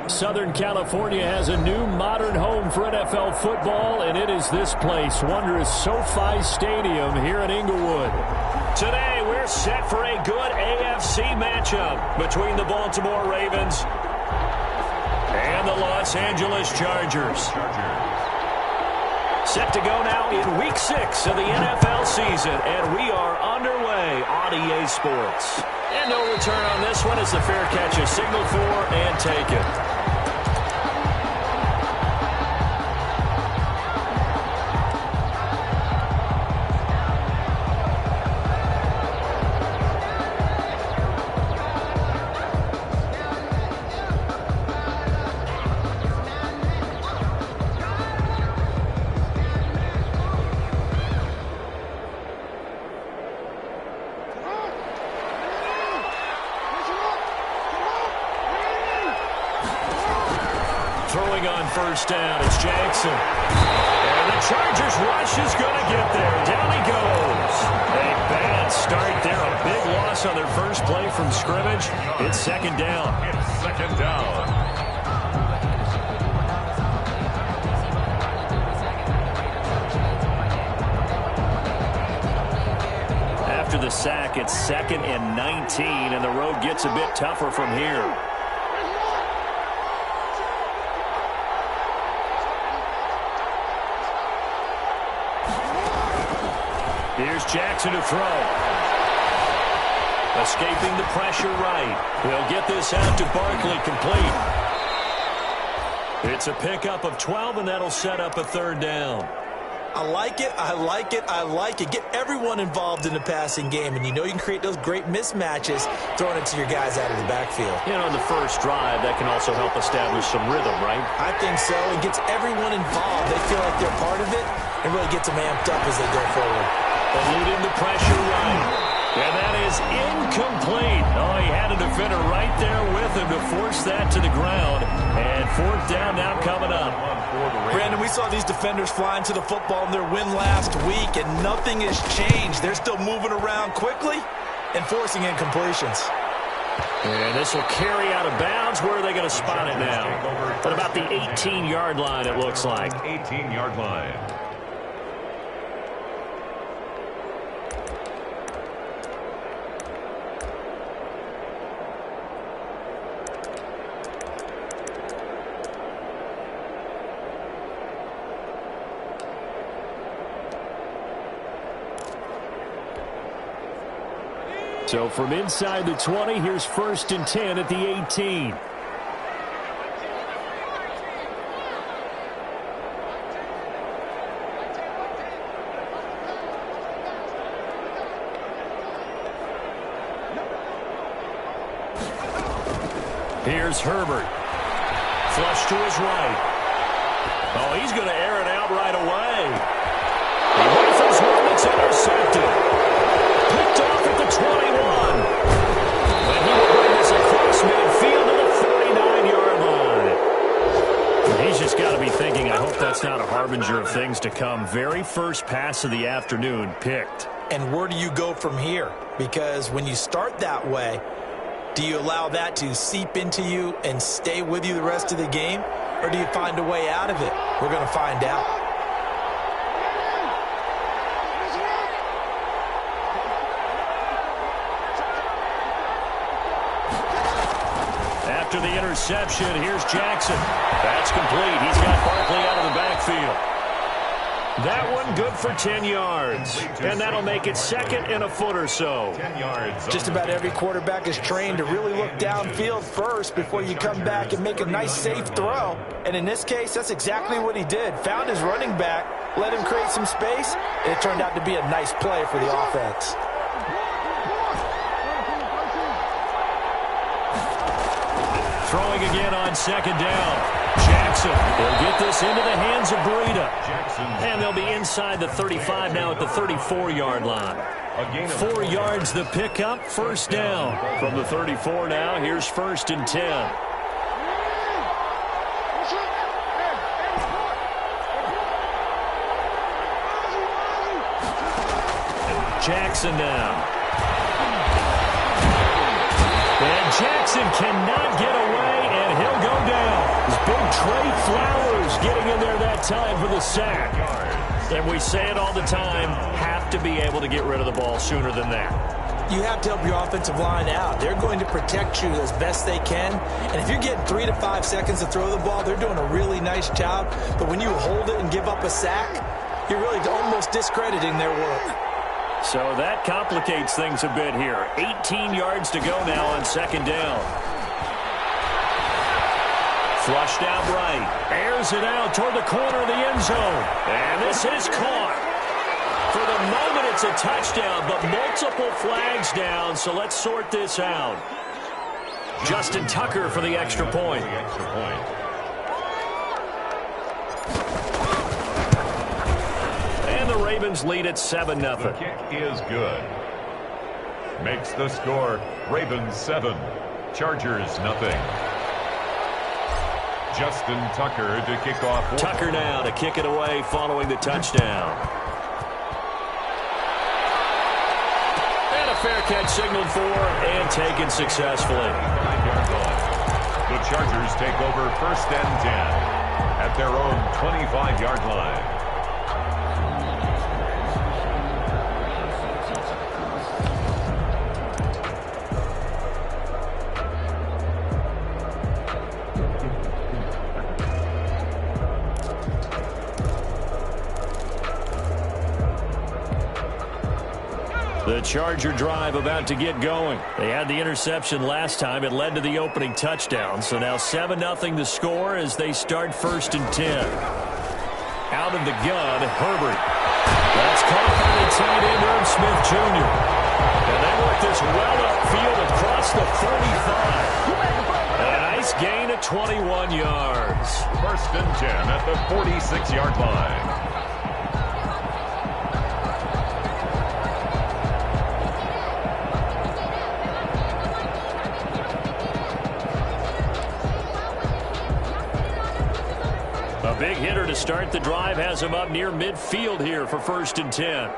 Southern California has a new modern home for NFL football, and it is this place, wondrous SoFi Stadium here in Inglewood. Today, we're set for a good AFC matchup between the Baltimore Ravens and the Los Angeles Chargers. Set to go now in Week 6 of the NFL season, and we are underway on EA Sports. And no return on this one as the fair catch is signaled for and taken. Throwing on first down, it's Jackson. And the Chargers rush is going to get there. Down he goes. A bad start there. A big loss on their first play from scrimmage. It's second down. After the sack, it's 2nd and 19, and the road gets a bit tougher from here. Here's Jackson to throw. Escaping the pressure right. He'll get this out to Barkley, complete. It's a pickup of 12, and that'll set up a third down. I like it, I like it, I like it. Get everyone involved in the passing game, and you know you can create those great mismatches throwing it to your guys out of the backfield. You know, in the first drive, that can also help establish some rhythm, right? I think so. It gets everyone involved. They feel like they're part of it, and really gets them amped up as they go forward. Eluding the pressure right. And that is incomplete. Oh, he had a defender right there with him to force that to the ground. And fourth down now coming up. Brandon, we saw these defenders flying to the football in their win last week, and nothing has changed. They're still moving around quickly and forcing incompletions. And this will carry out of bounds. Where are they going to spot it now? At about the 18-yard line, it looks like. 18-yard line. So from inside the 20, here's 1st and 10 at the 18. Here's Herbert. Flush to his right. Oh, he's going to air it out right away. He rifles one that's intercepted. Picked off at the 21. And he will bring this across midfield to the 49-yard line. He's just got to be thinking, I hope that's not a harbinger of things to come. Very first pass of the afternoon picked. And where do you go from here? Because when you start that way, do you allow that to seep into you and stay with you the rest of the game? Or do you find a way out of it? We're going to find out. After the interception, here's Jackson. That's complete. He's got Barkley out of the backfield. That one good for 10 yards. And that'll make it 2nd and a foot or so. 10 yards. Just about every quarterback is trained to really look downfield first before you come back and make a nice, safe throw. And in this case, that's exactly what he did. Found his running back, let him create some space, and it turned out to be a nice play for the offense. Throwing again on 2nd down. Jackson will get this into the hands of Breida. And they'll be inside the 35 now at the 34-yard line. 4 yards the pickup, 1st down. From the 34 now, here's 1st and 10. Jackson now. And Jackson cannot get away, and he'll go down. Trey Flowers getting in there that time for the sack. And we say it all the time, have to be able to get rid of the ball sooner than that. You have to help your offensive line out. They're going to protect you as best they can. And if you're getting 3 to 5 seconds to throw the ball, they're doing a really nice job. But when you hold it and give up a sack, you're really almost discrediting their work. So that complicates things a bit here. 18 yards to go now on second down. Flushed out right. Airs it out toward the corner of the end zone. And this is caught. For the moment, it's a touchdown, but multiple flags down, so let's sort this out. Justin Tucker for the extra point. And the Ravens lead at 7-0. The kick is good. Makes the score Ravens 7, Chargers nothing. Justin Tucker to kick off. Tucker now to kick it away following the touchdown. Fair catch signaled for and taken successfully. 9-yard line. The Chargers take over 1st and 10 at their own 25-yard line. The Charger drive about to get going. They had the interception last time. It led to the opening touchdown. So now 7-0 the score as they start 1st and 10. Out of the gun, Herbert. That's caught by the tight end, Irv Smith Jr. And they work this well upfield across the 45. A nice gain of 21 yards. 1st and 10 at the 46-yard line. Big hitter to start the drive has him up near midfield here for 1st and 10.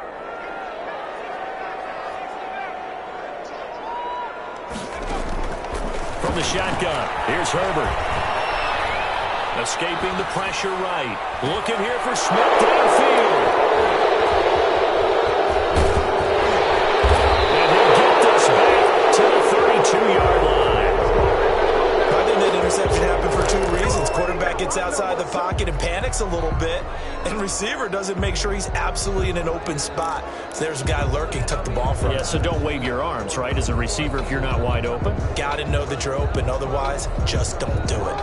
From the shotgun, here's Herbert. Escaping the pressure right. Looking here for Smith downfield. And he'll get this back to the 32-yard line. I think that interception happened for 2 reasons. Quarterback gets outside the pocket and panics a little bit, and receiver doesn't make sure he's absolutely in an open spot. So there's a guy lurking, took the ball from him. Yeah, so don't wave your arms, right, as a receiver if you're not wide open. Got to know that you're open. Otherwise, just don't do it.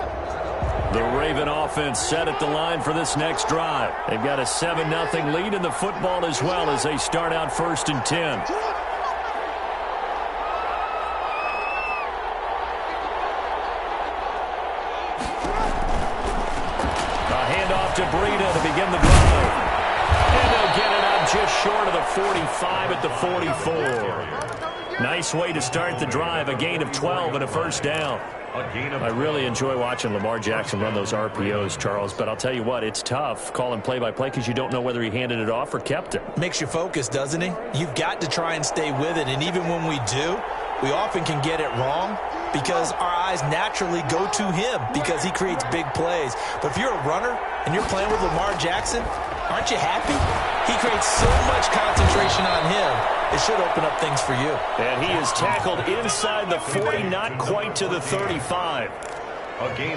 The Raven offense set at the line for this next drive. They've got a 7-0 lead in the football as well as they start out 1st and 10. To Breida to begin the drive. And they'll get it out just short of the 45 at the 44. Nice way to start the drive. A gain of 12 and a 1st down. I really enjoy watching Lamar Jackson run those RPOs, Charles, but I'll tell you what, it's tough calling play-by-play because you don't know whether he handed it off or kept it. Makes you focus, doesn't he? You've got to try and stay with it, and even when we do, we often can get it wrong because our eyes naturally go to him because he creates big plays. But if you're a runner and you're playing with Lamar Jackson, aren't you happy? He creates so much concentration on him. It should open up things for you. And he is tackled inside the 40, not quite to the 35.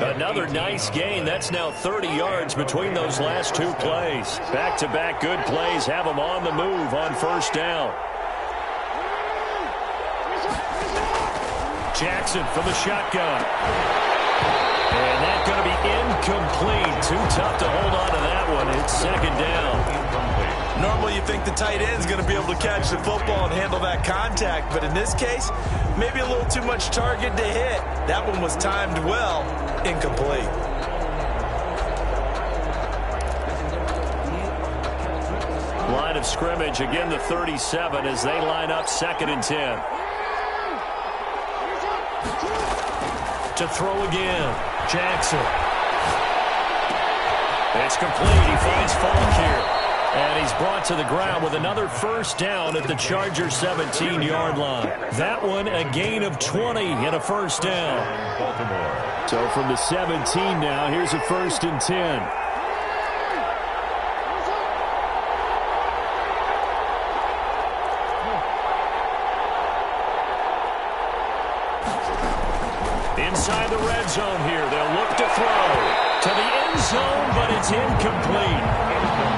Another nice gain. That's now 30 yards between those last 2 plays. Back-to-back good plays have him on the move on 1st down. Jackson from the shotgun. And that's going to be incomplete. Too tough to hold on to that one. It's 2nd down. Normally you think the tight end's going to be able to catch the football and handle that contact, but in this case, maybe a little too much target to hit. That one was timed well. Incomplete. Line of scrimmage, again the 37 as they line up 2nd and 10. To throw again, Jackson. It's complete. He finds Falk here. And he's brought to the ground with another first down at the Chargers' 17-yard line. That one, a gain of 20 and a first down. Baltimore. So from the 17 now, here's a 1st and 10. Inside the red zone here, they'll look to throw to the end zone, but it's incomplete.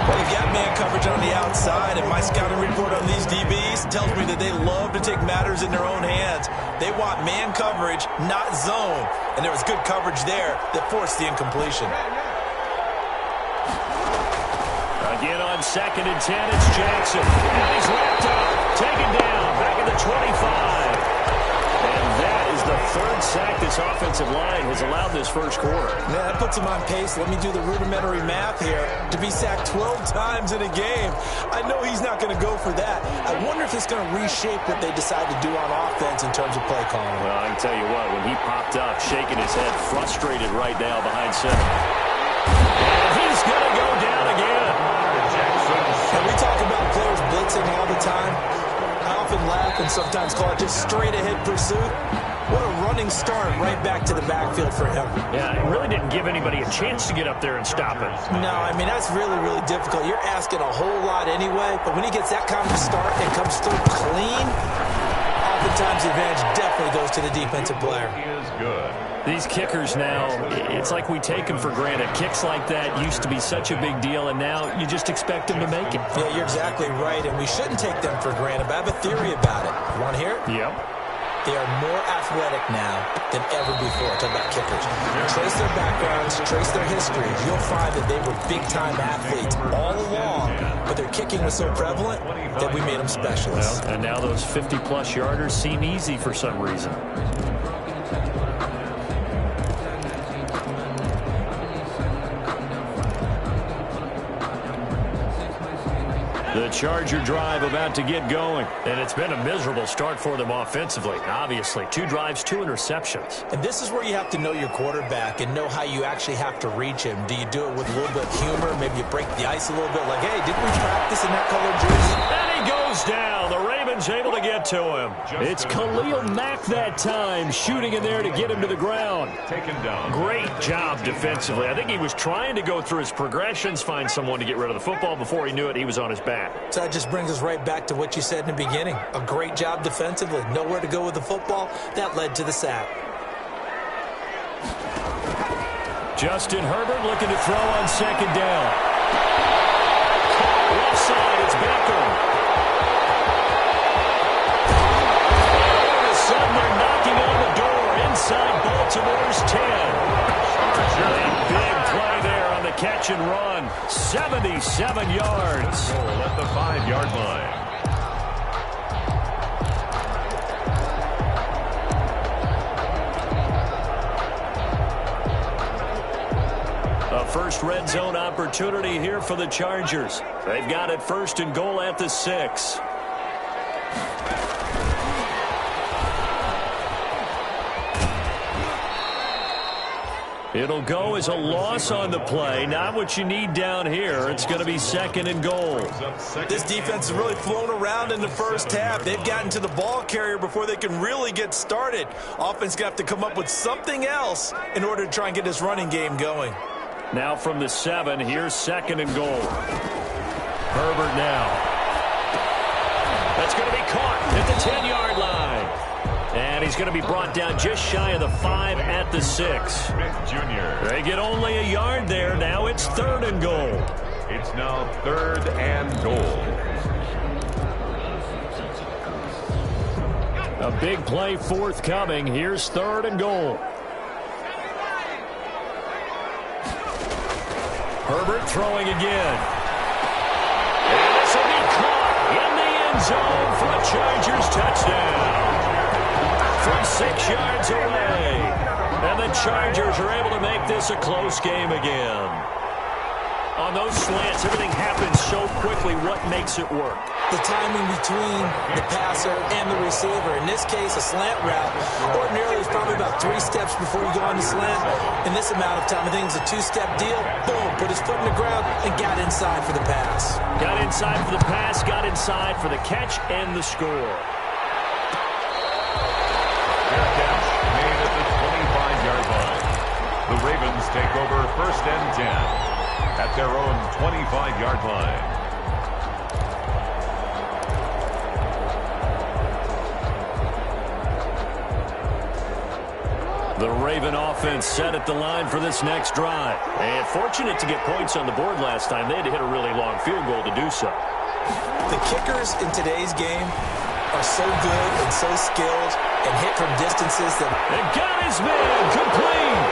Well, you've got man coverage on the outside, and my scouting report on these DBs tells me that they love to take matters in their own hands. They want man coverage, not zone, and there was good coverage there that forced the incompletion. Again on 2nd and 10, it's Jackson. And he's wrapped up, taken down, back at the 25. And that is the 3rd sack this offensive line has allowed this first quarter. Yeah, that puts him on pace. Let me do the rudimentary math here. To be sacked 12 times in a game, I know he's not going to go for that. I wonder if it's going to reshape what they decide to do on offense in terms of play calling. Well, I can tell you what, when he popped up, shaking his head, frustrated right now behind center. And he's going to go down again. And we talk about players blitzing all the time. I often laugh and sometimes call it just straight-ahead pursuit. What a running start right back to the backfield for him. Yeah, it really didn't give anybody a chance to get up there and stop it. No, I mean, that's really, really difficult. You're asking a whole lot anyway, but when he gets that kind of start and comes through clean, oftentimes the advantage definitely goes to the defensive player. He is good. These kickers now, it's like we take them for granted. Kicks like that used to be such a big deal, and now you just expect them to make it. Yeah, you're exactly right, and we shouldn't take them for granted, but I have a theory about it. You want to hear it? Yep. They are more athletic now than ever before. Talk about kickers. Trace their backgrounds, trace their history. You'll find that they were big-time athletes all along, but their kicking was so prevalent that we made them specialists. Well, and now those 50-plus yarders seem easy for some reason. The Charger drive about to get going. And it's been a miserable start for them offensively. Obviously, 2 drives, 2 interceptions. And this is where you have to know your quarterback and know how you actually have to reach him. Do you do it with a little bit of humor? Maybe you break the ice a little bit like, hey, didn't we practice in that colored jersey? And he goes down. The Ravens able to get to him. It's Khalil Mack that time, shooting in there to get him to the ground. Taken down. Great job defensively. I think he was trying to go through his progressions, find someone to get rid of the football. Before he knew it, he was on his back. So that just brings us right back to what you said in the beginning. A great job defensively. Nowhere to go with the football. That led to the sack. Justin Herbert looking to throw on 2nd down. Left side, it's Beckham. All of a sudden, they're knocking on the door inside Baltimore's 10. A big play there on the catch and run. 77 yards. Goal at the 5-yard line. A first red zone opportunity here for the Chargers. They've got it 1st and goal at the 6. It'll go as a loss on the play. Not what you need down here. It's going to be 2nd and goal. This defense has really flown around in the first half. They've gotten to the ball carrier before they can really get started. Offense got to come up with something else in order to try and get this running game going. Now from the 7, here's 2nd and goal. Herbert now. That's going to be caught at the 10-yard line. And he's going to be brought down just shy of the 5 at the 6. Smith Jr. They get only a yard there. Now it's 3rd and goal. It's now 3rd and goal. A big play forthcoming. Here's 3rd and goal. Herbert throwing again. And this will be caught in the end zone for a Chargers touchdown. From 6 yards away. And the Chargers are able to make this a close game again. On those slants, everything happens so quickly. What makes it work? the timing between the passer and the receiver. In this case, a slant route. Ordinarily, it's probably about 3 steps before you go on the slant. In this amount of time, I think it's a 2-step deal. Boom, put his foot in the ground and got inside for the pass. Got inside for the pass, got inside for the catch and the score. Fair catch made at the 25-yard line. The Ravens take over first and 10 at their own 25-yard line. The Raven offense set at the line for this next drive. And fortunate to get points on the board last time. They had to hit a really long field goal to do so. The kickers in today's game are so good and so skilled and hit from distances that... And got his man complete.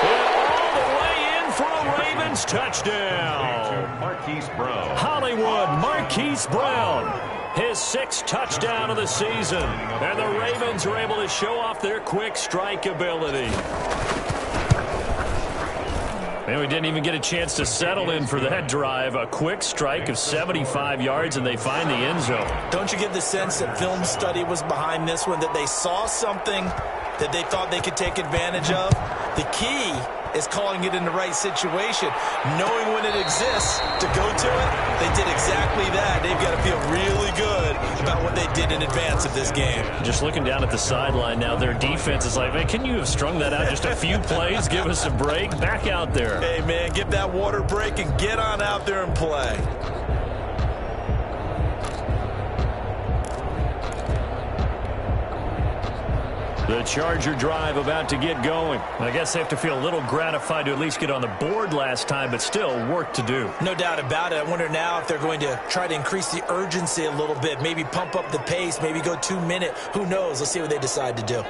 And all the way in for a Ravens touchdown. Marquise Brown. Hollywood Marquise Brown. His 6th touchdown of the season. And the Ravens are able to show off their quick strike ability. And we didn't even get a chance to settle in for that drive. A quick strike of 75 yards, and they find the end zone. Don't you get the sense that film study was behind this one, that they saw something that they thought they could take advantage of? The key is calling it in the right situation, knowing when it exists to go to it. They did exactly that. They've got to feel really good about what they did in advance of this game. Just looking down at the sideline now, their defense is like, man, can you have strung that out just a few plays? Give us a break. Back out there. Hey, man, give that water break and get on out there and play. The Charger drive about to get going. I guess they have to feel a little gratified to at least get on the board last time, but still work to do. No doubt about it. I wonder now if they're going to try to increase the urgency a little bit, maybe pump up the pace, maybe go 2-minute. Who knows? Let's see what they decide to do.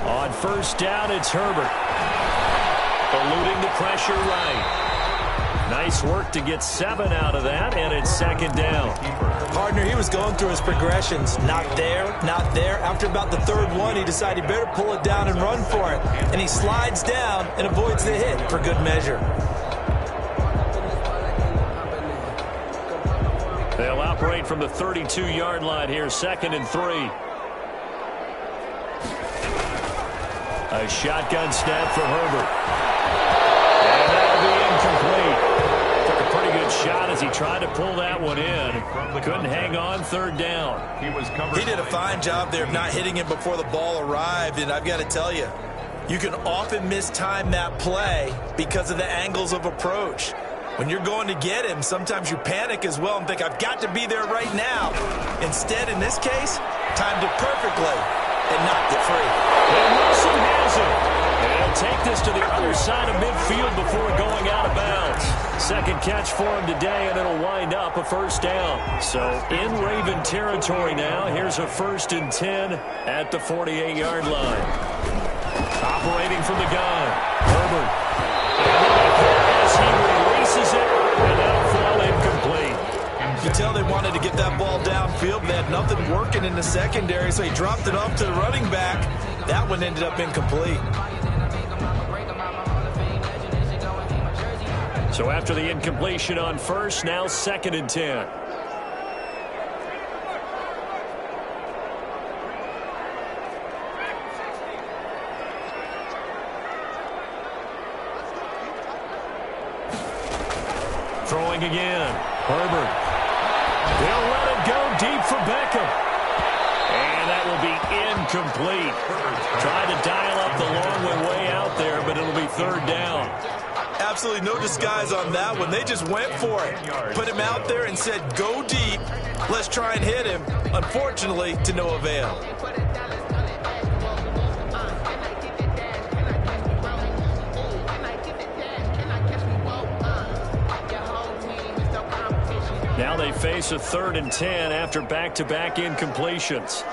On first down, it's Herbert. Eluding the pressure right. Nice work to get 7 out of that, and it's 2nd down. Partner, he was going through his progressions. Not there, not there. After about the 3rd one, he decided he better pull it down and run for it. And he slides down and avoids the hit for good measure. They'll operate from the 32-yard line here, 2nd and 3. A shotgun snap for Herbert. And that'll be incomplete. Took a pretty good shot as he tried to pull that one in. Couldn't hang on, 3rd down. He did a fine job there of not hitting him before the ball arrived, and I've got to tell you, you can often mistime that play because of the angles of approach. When you're going to get him, sometimes you panic as well and think, I've got to be there right now. Instead, in this case, timed it perfectly and knocked it free. And Wilson has it. And he'll take this to the other side of midfield before going out of bounds. 2nd catch for him today, and it'll wind up a 1st down. So in Raven territory now, here's a 1st and 10 at the 48-yard line. Operating from the gun, Herbert. As he releases it, and that'll fall incomplete. You tell they wanted to get that ball downfield. They had nothing working in the secondary, so he dropped it off to the running back. That one ended up incomplete. So after the incompletion on 1st, now 2nd and 10. Throwing again. Herbert. They'll let it go deep for Beckham. And that will be incomplete. Tried to dial up the long way out there, but it'll be 3rd down. Absolutely no disguise on that one. They just went for it. Put him out there and said, go deep. Let's try and hit him. Unfortunately, to no avail. Now they face a 3rd and 10 after back-to-back incompletions.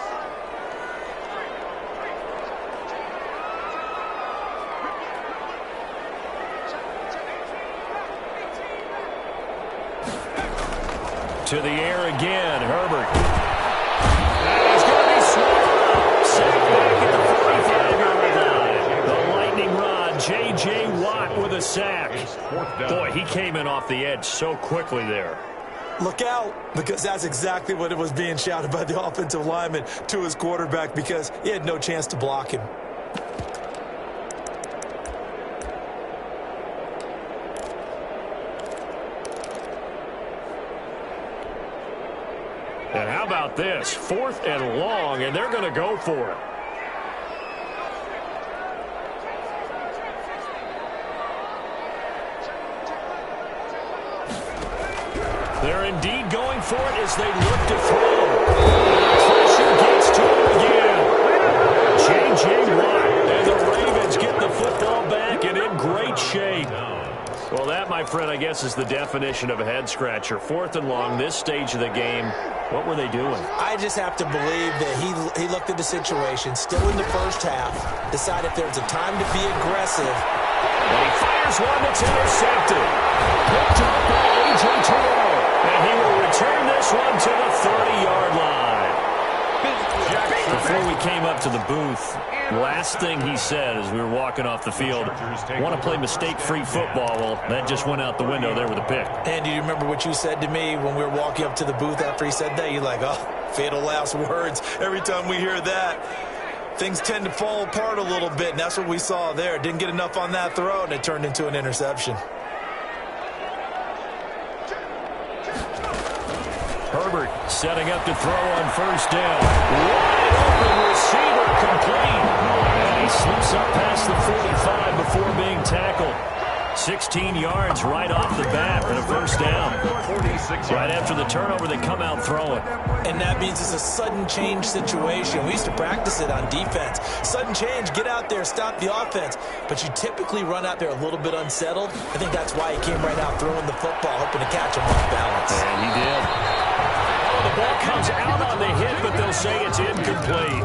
To the air again, Herbert. And he's going to be swallowed up. Sacked back at the 45. with a sack. Boy, he came in off the edge so quickly there. Look out, because that's exactly what it was being shouted by the offensive lineman to his quarterback, because he had no chance to block him. And how about this? 4th and long, and they're going to go for it. They're indeed going for it as they look to throw. Pressure gets to him again. J.J. Watt, and the Ravens get the football back and in great shape. Well, that, my friend, I guess is the definition of a head-scratcher. 4th and long, this stage of the game. What were they doing? I just have to believe that he looked at the situation, still in the first half, decided if there's a time to be aggressive. And he fires one that's intercepted. Picked up by A.J. Terrell. And he will return this one to the 30-yard line. Before we came up to the booth, last thing he said as we were walking off the field, want to play mistake-free football. Well, that just went out the window there with a pick. And do you remember what you said to me when we were walking up to the booth after he said that? You're like, oh, fatal last words. Every time we hear that, things tend to fall apart a little bit, and that's what we saw there. Didn't get enough on that throw, and it turned into an interception. Herbert setting up to throw on first down. Wide open receiver complete. And he slips up past the 45 before being tackled. 16 yards right off the bat and a first down. Right after the turnover, they come out throwing. And that means it's a sudden change situation. We used to practice it on defense. Sudden change, get out there, stop the offense. But you typically run out there a little bit unsettled. I think that's why he came right out throwing the football, hoping to catch him off balance. And he did. The ball comes out on the hit, but they'll say it's incomplete.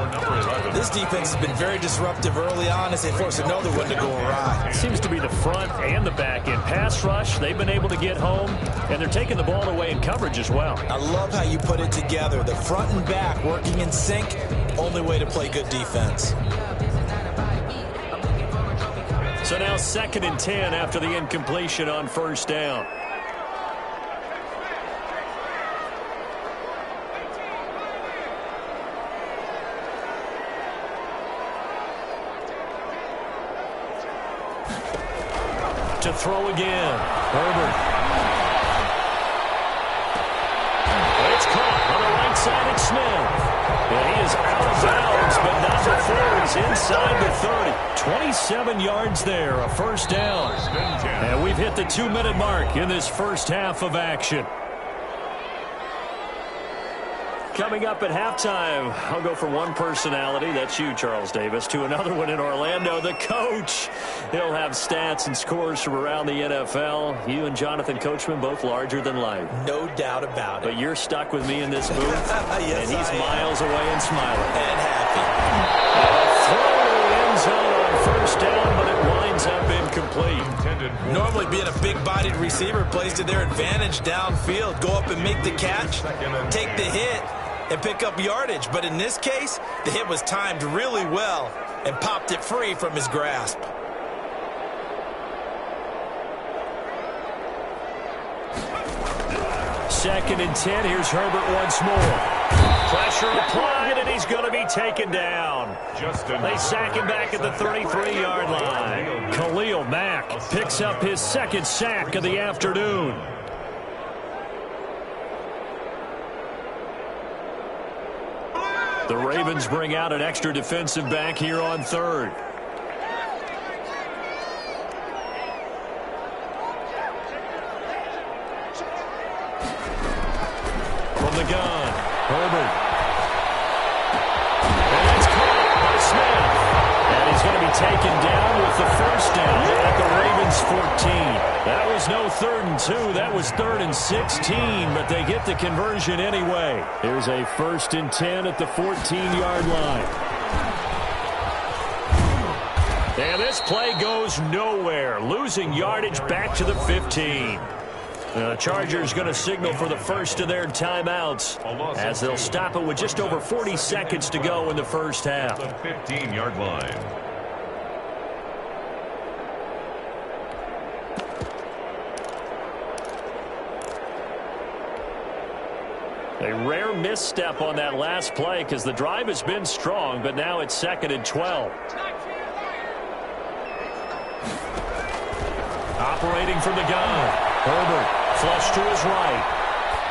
This defense has been very disruptive early on as they force another one to go awry. It seems to be the front and the back end. Pass rush, they've been able to get home, and they're taking the ball away in coverage as well. I love how you put it together. The front and back working in sync, only way to play good defense. So now 2nd and 10 after the incompletion on first down. To throw again. Herbert. It's caught on the right side. It's Smith. And he is out of bounds, but not before he's inside the 30. 27 yards there, a first down. And we've hit the 2-minute mark in this first half of action. Coming up at halftime, I'll go from one personality, that's you, Charles Davis, to another one in Orlando, the coach. He'll have stats and scores from around the NFL. You and Jonathan Coachman, both larger than life. No doubt about it. But you're stuck with me in this booth, yes, and he's miles away and smiling. And happy. Throw to the end zone on first down, but it winds up incomplete. Normally being a big-bodied receiver plays to their advantage downfield. Go up and make the catch, take the hit, and pick up yardage. But in this case, the hit was timed really well and popped it free from his grasp. Second and 10. Here's Herbert once more. Pressure applied, and he's going to be taken down. They sack him back at the 33-yard line. Khalil Mack picks up his second sack of the afternoon. The Ravens bring out an extra defensive back here on third. From the gun, Herbert. And it's caught by Smith. And he's going to be taken down with the first down at the Ravens 14. That was no 3rd and 2. That was 3rd and 16, but they get the conversion anyway. Here's a 1st and 10 at the 14-yard line. And this play goes nowhere, losing yardage back to the 15. The Chargers going to signal for the first of their timeouts as they'll stop it with just over 40 seconds to go in the first half. The 15-yard line. A rare misstep on that last play because the drive has been strong, but now it's 2nd and 12. Operating from the gun. Herbert flush to his right.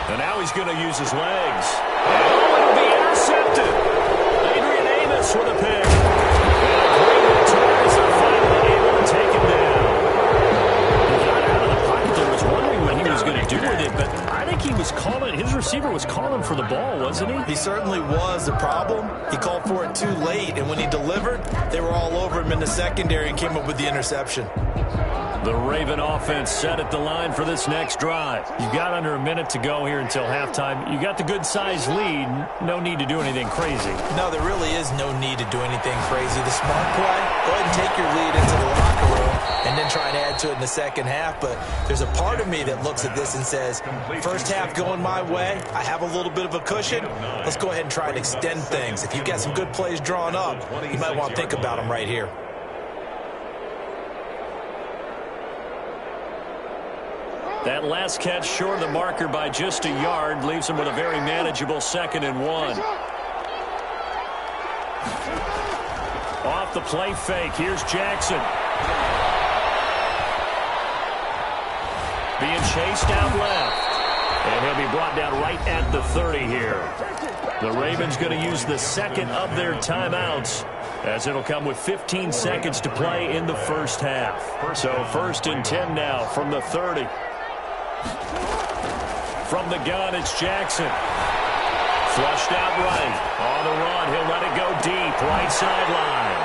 And now he's going to use his legs. Oh, it'll be intercepted. Adrian Amos with a pick. And a great return as they're finally able to take him down. He got out of the pocket there, was wondering what he was going to do with it, but I think he was calling, his receiver was calling for the ball, wasn't he? He certainly was. The problem, he called for it too late, and when he delivered, they were all over him in the secondary and came up with the interception. The Raven offense set at the line for this next drive. You've got under a minute to go here until halftime. You got the good-sized lead. No need to do anything crazy. No, there really is no need to do anything crazy. The smart play, go ahead and take your lead into the locker room and then try and add to it in the second half. But there's a part of me that looks at this and says, first half going my way, I have a little bit of a cushion. Let's go ahead and try and extend things. If you've got some good plays drawn up, you might want to think about them right here. That last catch short of the marker by just a yard leaves him with a very manageable 2nd and 1. Off the play fake, here's Jackson. Being chased out left. And he'll be brought down right at the 30 here. The Ravens going to use the second of their timeouts, as it'll come with 15 seconds to play in the first half. So 1st and 10 now from the 30. From the gun, it's Jackson. Flushed out right. On the run, he'll let it go deep. Right sideline.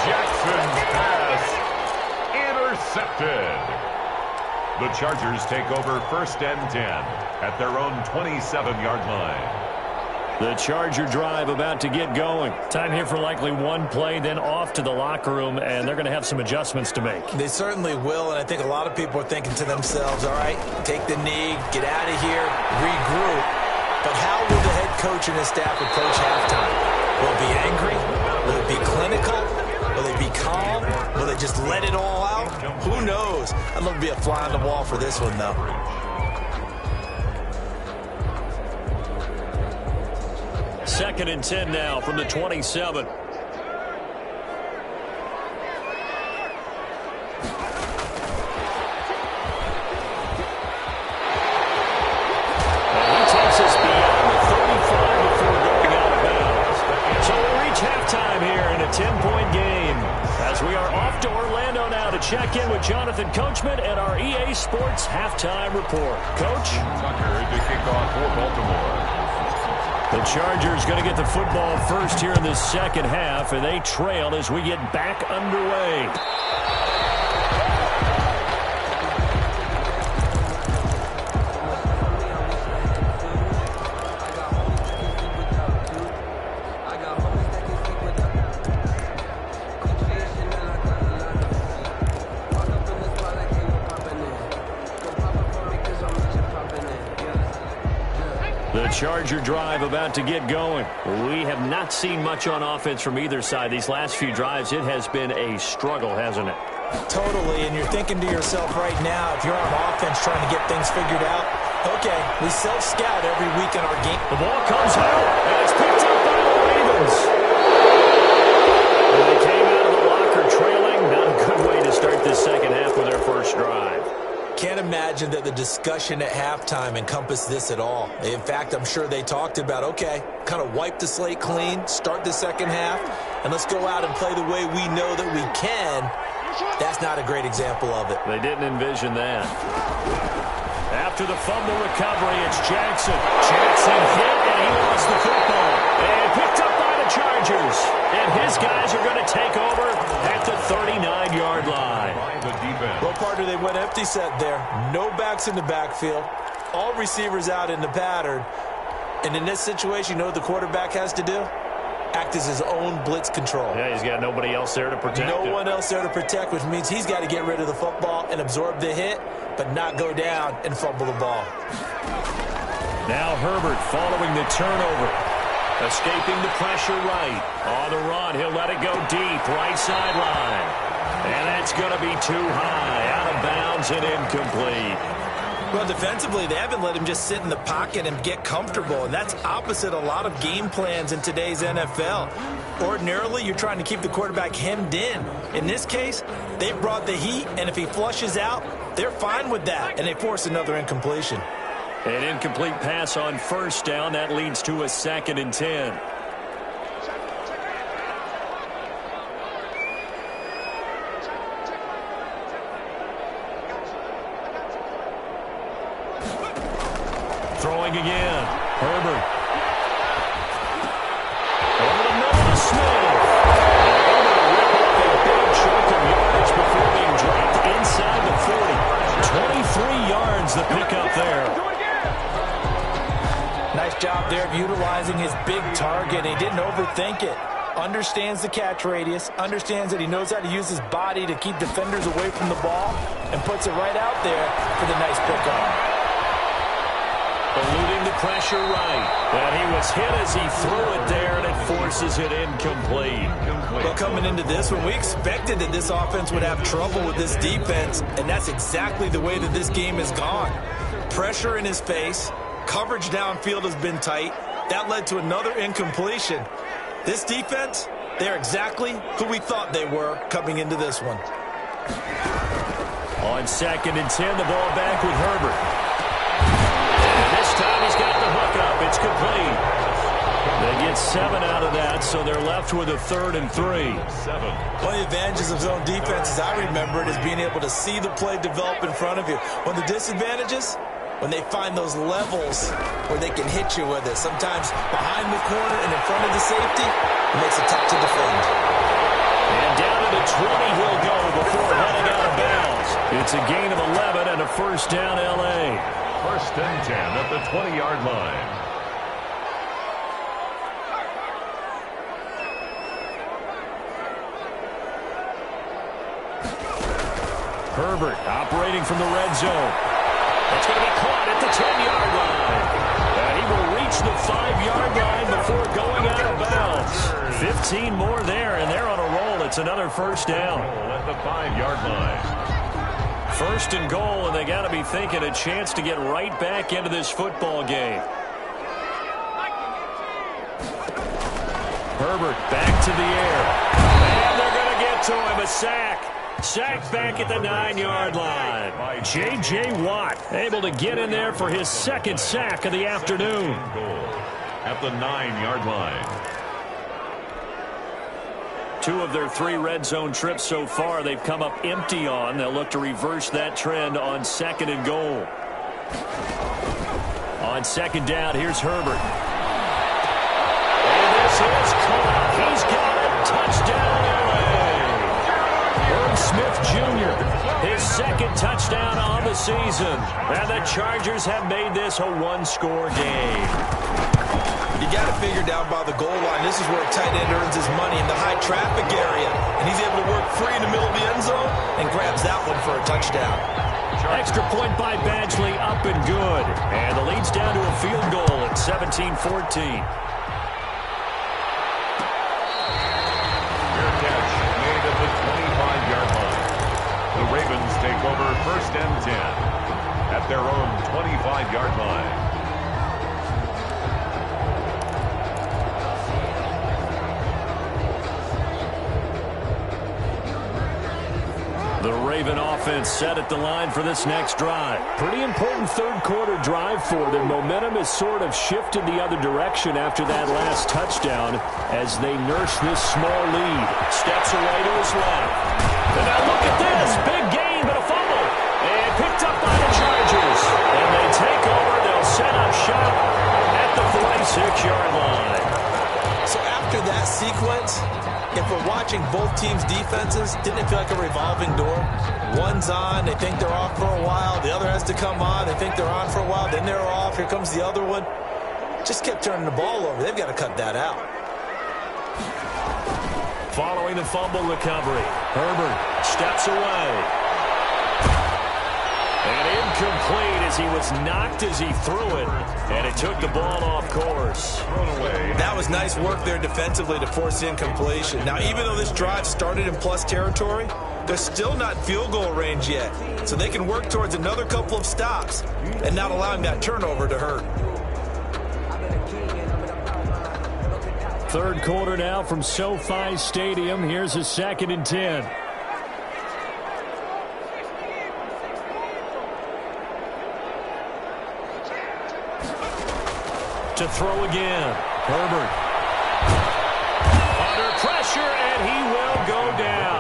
Jackson's pass intercepted. The Chargers take over 1st and 10 at their own 27-yard line. The Charger drive about to get going. Time here for likely one play, then off to the locker room, and they're going to have some adjustments to make. They certainly will, and I think a lot of people are thinking to themselves, all right, take the knee, get out of here, regroup. But how will the head coach and his staff approach halftime? Will it be angry? Will it be clinical? Will they be calm? Will they just let it all out? Who knows? I'd love to be a fly on the wall for this one, though. 2nd and 10 now from the 27. Check in with Jonathan Coachman and our EA Sports halftime report. Coach? Tucker to kick off for Baltimore. The Chargers going to get the football first here in the second half, and they trail as we get back underway. Charger drive about to get going. We have not seen much on offense from either side. These last few drives, it has been a struggle, hasn't it? Totally, and you're thinking to yourself right now, if you're on offense trying to get things figured out, okay, we self-scout every week in our game. The ball comes out, and it's picked up by the Ravens. And they came out of the locker trailing. Not a good way to start this second half with their first drive. Can't imagine that the discussion at halftime encompassed this at all. In fact, I'm sure they talked about, okay, kind of wipe the slate clean, start the second half, and let's go out and play the way we know that we can. That's not a great example of it. They didn't envision that. After the fumble recovery, it's Jackson. Jackson hit, and he lost the football. And picked up by the Chargers. And his guys are going to take over at the 39-yard line. Well, partner, they went empty set there. No backs in the backfield. All receivers out in the pattern. And in this situation, you know what the quarterback has to do? Act as his own blitz control. Yeah, he's got nobody else there to protect him. No one else there to protect, which means he's got to get rid of the football and absorb the hit, but not go down and fumble the ball. Now Herbert following the turnover. Escaping the pressure right. On the run, he'll let it go deep. Right sideline. And that's going to be too high. Out of bounds. downs and incomplete. Well, defensively, they haven't let him just sit in the pocket and get comfortable, and that's opposite a lot of game plans in today's NFL. Ordinarily, you're trying to keep the quarterback hemmed in. In this case, they brought the heat, and if he flushes out, they're fine with that, and they force another incompletion. An incomplete pass on first down. That leads to a 2nd and 10. Throwing again. Herbert. Over the middle to Smith. Able to rip up a big chunk of yards before being dropped inside the 40. 23 yards the pickup there. Nice job there of utilizing his big target. He didn't overthink it. Understands the catch radius. Understands that he knows how to use his body to keep defenders away from the ball. And puts it right out there for the nice pickup. Eluding the pressure right. And he was hit as he threw it there, and it forces it incomplete. Well, coming into this one, we expected that this offense would have trouble with this defense, and that's exactly the way that this game has gone. Pressure in his face. Coverage downfield has been tight. That led to another incompletion. This defense, they're exactly who we thought they were coming into this one. On 2nd and 10, the ball back with Herbert. This time he's got the hook up. It's complete. They get 7 out of that, so they're left with a 3rd and 3. One of the advantages of zone defense, as I remember it, is being able to see the play develop in front of you. One of the disadvantages, when they find those levels where they can hit you with it. Sometimes behind the corner and in front of the safety, it makes it tough to defend. And down to the 20 he'll go before heading out of bounds. It's a gain of 11 and a first down L.A. 1st and 10 at the 20-yard line. Herbert operating from the red zone. It's going to be caught at the 10-yard line. And he will reach the 5-yard line before going out of bounds. 15 more there, and they're on a roll. It's another first down. At the 5-yard line. 1st and goal, and they got to be thinking a chance to get right back into this football game. Herbert back to the air. And they're going to get to him. A sack. Sacked back at the 9-yard line. J.J. Watt able to get in there for his 2nd sack of the afternoon. At the 9-yard line. 2 of their 3 red zone trips so far they've come up empty on. They'll look to reverse that trend on 2nd and goal. On 2nd down, here's Herbert. And this is caught. He's got it. Touchdown, L.A. Herb Smith Jr., his 2nd touchdown on the season. And the Chargers have made this a 1-score game. You got to figure down by the goal line. This is where a tight end earns his money in the high traffic area. And he's able to work free in the middle of the end zone and grabs that one for a touchdown. Extra point by Badgley, up and good. And the lead's down to a field goal at 17-14. Made at the 25-yard line. The Ravens take over 1st and 10 at their own 25-yard line. The Raven offense set at the line for this next drive. Pretty important 3rd quarter drive for them. Momentum has sort of shifted the other direction after that last touchdown as they nurse this small lead. Steps away to his left. And now look at this. Big gain, but a fumble. And picked up by the Chargers. And they take over. They'll set up shop at the 46-yard line. So after that sequence, if we're watching both teams' defenses, didn't it feel like a revolving door? One's on, they think they're off for a while. The other has to come on, they think they're on for a while. Then they're off, here comes the other one. Just kept turning the ball over. They've got to cut that out. Following the fumble recovery, Herbert steps away. And incomplete as he was knocked as he threw it. And it took the ball off course. That was nice work there defensively to force incompletion. Now, even though this drive started in plus territory, They're still not field goal range yet, so they can work towards another couple of stops and not allowing that turnover to hurt. Third quarter now from SoFi Stadium. Here's a 2nd and 10. To throw again. Herbert. Under pressure, and he will go down.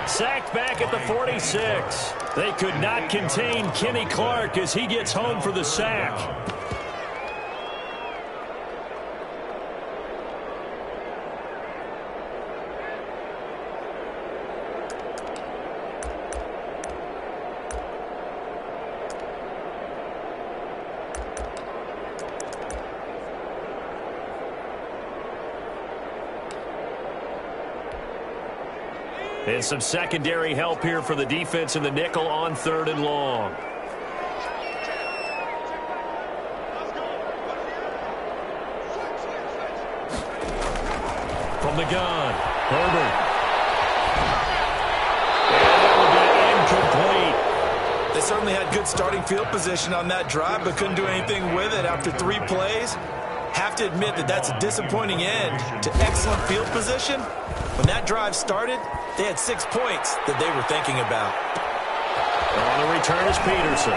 Sacked back at the 46. They could not contain Kenny Clark as he gets home for the sack. And some secondary help here for the defense in the nickel on 3rd and long. From the gun, Herbert. And that will be incomplete. They certainly had good starting field position on that drive, but couldn't do anything with it after 3 plays. Have to admit that that's a disappointing end to excellent field position. When that drive started, they had 6 points that they were thinking about. On the return is Peterson.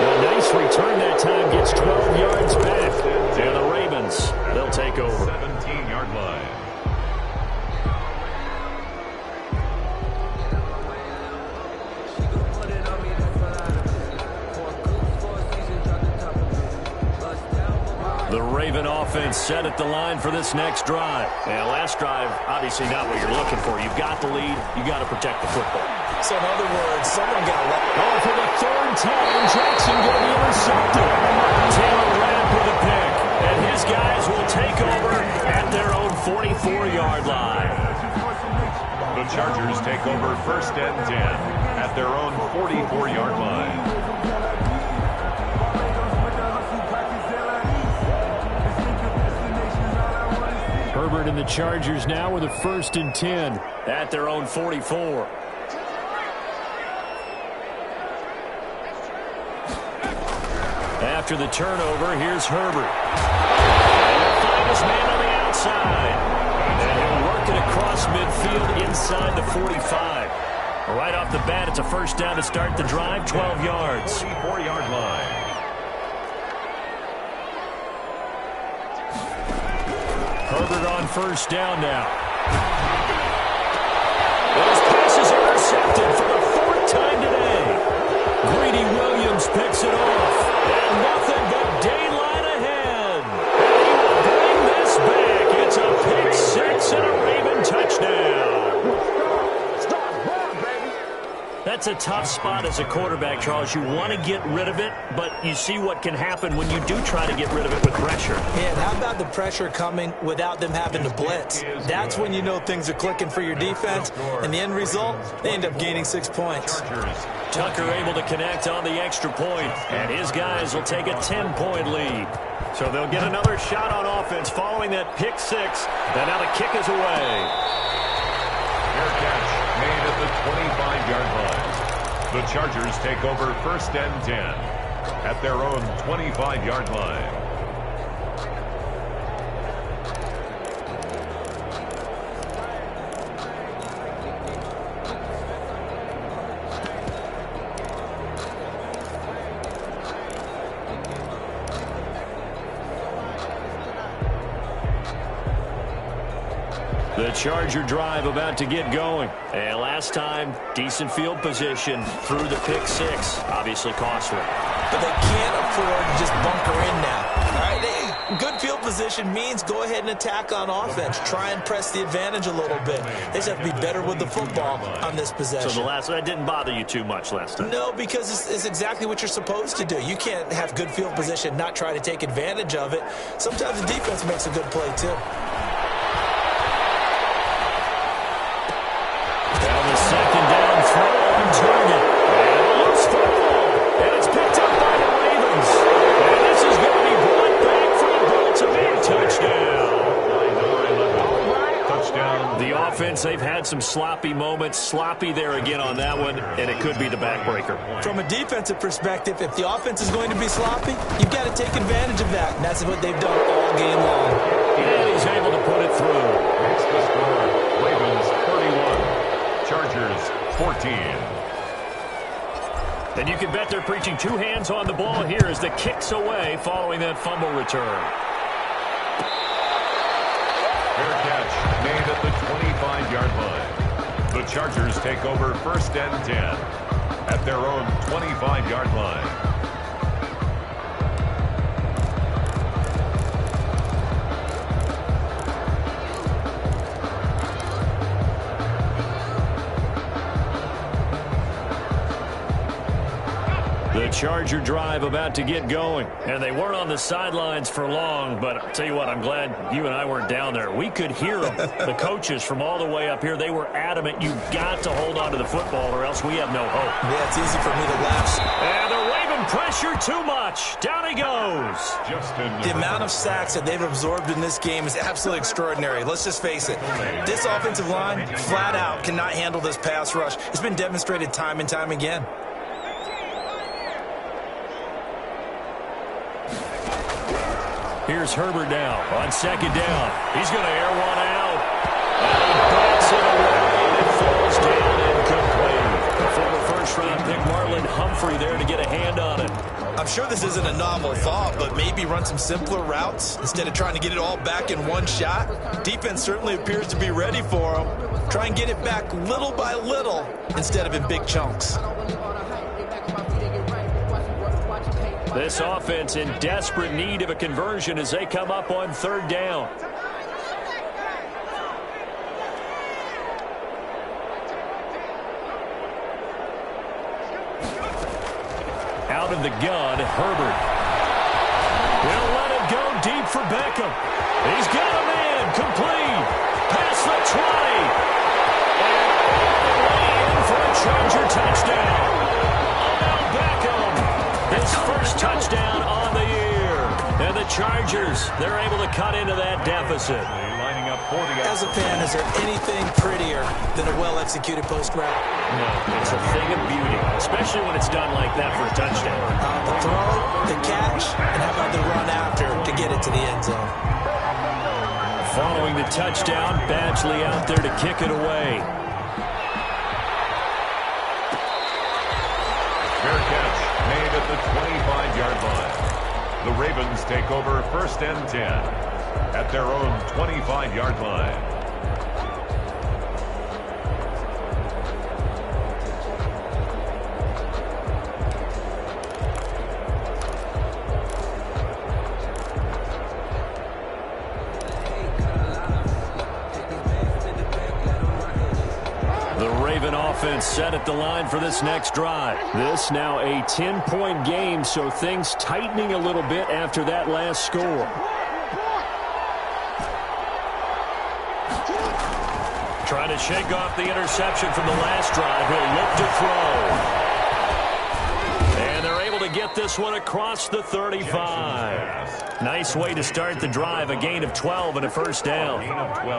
A nice return that time, gets 12 yards back. And the Ravens, they'll take over. 17-yard line. The Raven offense set at the line for this next drive. And last drive, obviously not what you're looking for. You've got the lead. You've got to protect the football. So in other words, someone got let go. Oh, for the 3rd time, Jackson going to be intercepted. Taylor Rapp with a pick. And his guys will take over at their own 44-yard line. The Chargers take over 1st and 10 at their own 44-yard line. Herbert and the Chargers now with a 1st and 10 at their own 44. After the turnover, here's Herbert. And he'll find his man on the outside. And he'll work it across midfield inside the 45. Right off the bat, it's a 1st down to start the drive, 12 yards. 44-yard line. Herbert on 1st down now. And his pass is intercepted for the 4th time today. Greedy Williams picks it off. And nothing but daylight ahead. And he will bring this back. It's a pick 6 and a Raven touchdown. That's a tough spot as a quarterback, Charles. You want to get rid of it, but you see what can happen when you do try to get rid of it with pressure. Yeah, and how about the pressure coming without them having to blitz? That's when you know things are clicking for your defense, and the end result, they end up gaining 6 points. Tucker able to connect on the extra point, and his guys will take a 10-point lead. So they'll get another shot on offense following that pick 6, and now the kick is away. Fair catch made at the 25-yard line. The Chargers take over 1st and 10 at their own 25-yard line. The Charger drive about to get going. And last time, decent field position through the pick 6. Obviously costly. But they can't afford to just bunker in now. All right, good field position means go ahead and attack on offense. Try and press the advantage a little bit. They just have to be better with the football on this possession. So that didn't bother you too much last time? No, because it's exactly what you're supposed to do. You can't have good field position, not try to take advantage of it. Sometimes the defense makes a good play, too. Down the 2nd down throw on target. And a loose football. And it's picked up by the Ravens. And this is going to be brought back for a Baltimore touchdown. Touchdown. The offense defense, they've had some sloppy moments. Sloppy there again on that one, and it could be the backbreaker. From a defensive perspective, if the offense is going to be sloppy, you've got to take advantage of that. And that's what they've done all game long. And he's able to put it through. Makes the score Ravens 31, Chargers 14. And you can bet they're preaching two hands on the ball here as the kick's away following that fumble return. Fair catch made at the 25-yard line. The Chargers take over first and 10 at their own 25-yard line. The Charger drive about to get going. And they weren't on the sidelines for long, but I'll tell you what, I'm glad you and I weren't down there. We could hear them. The coaches from all the way up here, they were adamant. You've got to hold on to the football or else we have no hope. Yeah, it's easy for me to laugh. And they're waving pressure too much. Down he goes. The amount of sacks that they've absorbed in this game is absolutely extraordinary. Let's just face it. This offensive line, flat out, cannot handle this pass rush. It's been demonstrated time and time again. Here's Herbert now on second down. He's going to air one out. And he bats it away, and it falls down incomplete. The former first-round pick Marlon Humphrey there to get a hand on it. I'm sure this isn't a novel thought, but maybe run some simpler routes instead of trying to get it all back in one shot. Defense certainly appears to be ready for him. Try and get it back little by little instead of in big chunks. This offense in desperate need of a conversion as they come up on third down. Out of the gun, Herbert. Will let it go deep for Beckham. He's got a man, complete. Past the 20. And all the way in for a Charger touchdown. Odell Beckham. His first touchdown on the year. And the Chargers, they're able to cut into that deficit. Lining up for the As a fan, is there anything prettier than a well-executed post route? No, it's a thing of beauty, especially when it's done like that for a touchdown. The throw, the catch, and how about the run after to get it to the end zone? Following the touchdown, Badgley out there to kick it away. fair catch made at the 25-yard line. The Ravens take over first and 10 at their own 25-yard line. Offense set at the line for this next drive. This now a 10-point game, so things tightening a little bit after that last score. Trying to shake off the interception from the last drive. He'll look to throw. And they're able to get this one across the 35. Nice way to start the drive, a gain of 12 and a first down.